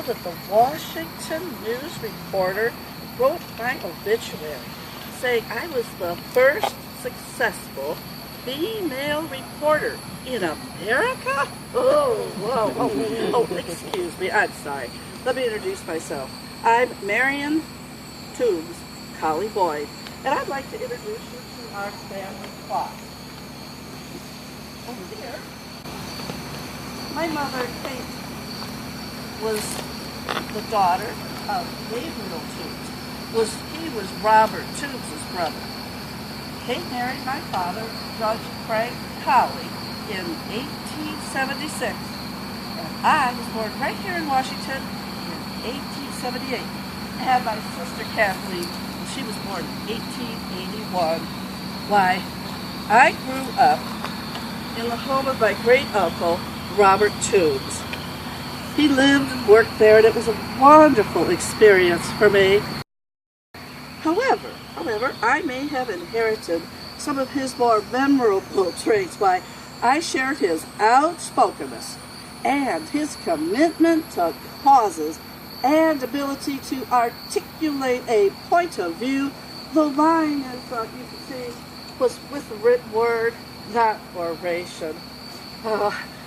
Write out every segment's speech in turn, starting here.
that the Washington News reporter wrote my obituary, saying I was the first successful female reporter in America? Oh, whoa, oh, excuse me, I'm sorry. Let me introduce myself. I'm Marion Toombs Colley Boyd, and I'd like to introduce you to our family clock. Over here, my mother, Kate, was the daughter of Gabriel Toombs. He was Robert Toombs' brother. Kate married my father, Judge Frank Colley, in 1876. And I was born right here in Washington in 1878. I had my sister Kathleen, and she was born in 1881. Why, I grew up in the home of my great-uncle, Robert Toombs. He lived and worked there, and it was a wonderful experience for me. However, I may have inherited some of his more memorable traits. Why, I shared his outspokenness and his commitment to causes and ability to articulate a point of view. The line, as you can see, was with the written word, not oration.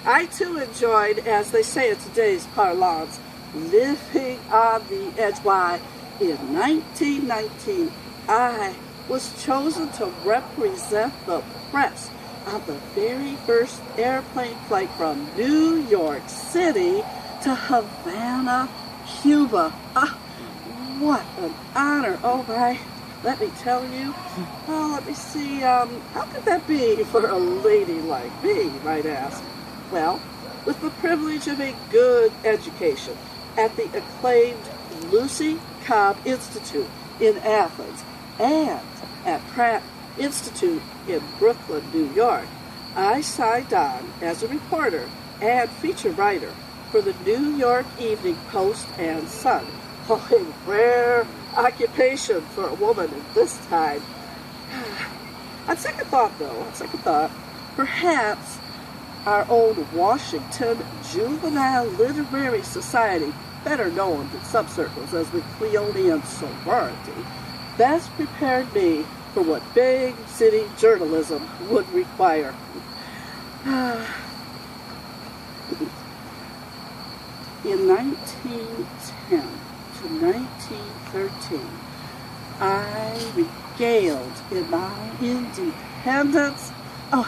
I too enjoyed, as they say in today's parlance, living on the edge. Why, in 1919, I was chosen to represent the press on the very first airplane flight from New York City to Havana, Cuba. What an honor. Oh my, let me tell you. Oh, let me see, how could that be for a lady like me, you might ask? Well, with the privilege of a good education at the acclaimed Lucy Cobb Institute in Athens and at Pratt Institute in Brooklyn, New York, I signed on as a reporter and feature writer for the New York Evening Post and Sun. Oh, a rare occupation for a woman at this time. On second thought, perhaps our own Washington Juvenile Literary Society, better known in some circles as the Cleonian Sorority, best prepared me for what big city journalism would require. In 1910 to 1913, I regaled in my independence. Oh,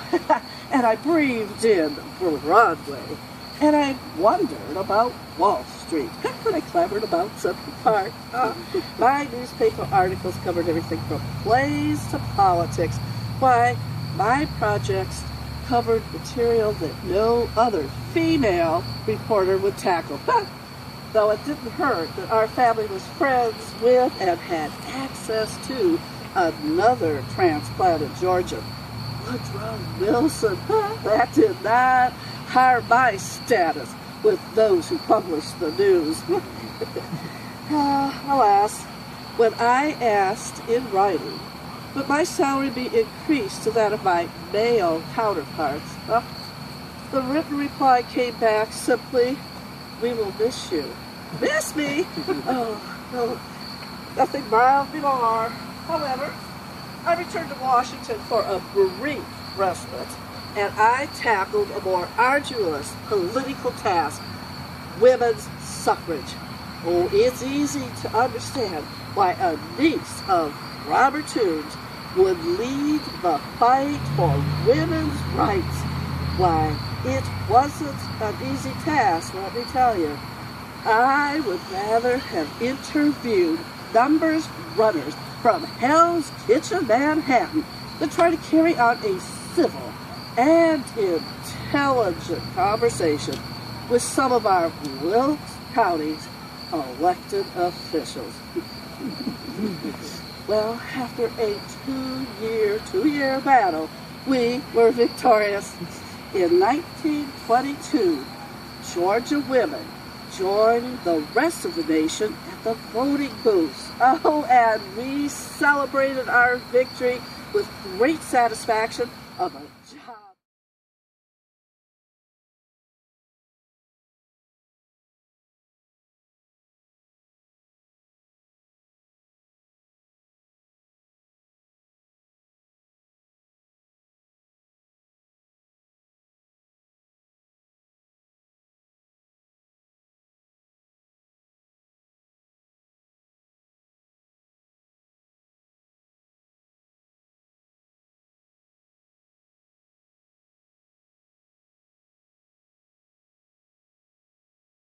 and I breathed in Broadway, and I wondered about Wall Street, and I clamoured about Central Park. My newspaper articles covered everything from plays to politics. Why, my projects covered material that no other female reporter would tackle. Though it didn't hurt that our family was friends with and had access to another transplanted Georgian, Woodrow Wilson. That did not harm my status with those who published the news. Alas, when I asked in writing that my salary be increased to that of my male counterparts, the written reply came back simply, "We will miss you." Miss me? Oh, nothing mild more. However, I returned to Washington for a brief respite, and I tackled a more arduous political task, women's suffrage. Oh, it's easy to understand why a niece of Robert Toombs would lead the fight for women's rights. Why, it wasn't an easy task, let me tell you. I would rather have interviewed numbers runners from Hell's Kitchen, Manhattan, than try to carry on a civil and intelligent conversation with some of our Wilkes County's elected officials. Well, after a two-year battle, we were victorious. In 1922, Georgia women joined the rest of the nation at the voting booths. Oh, and we celebrated our victory with great satisfaction of a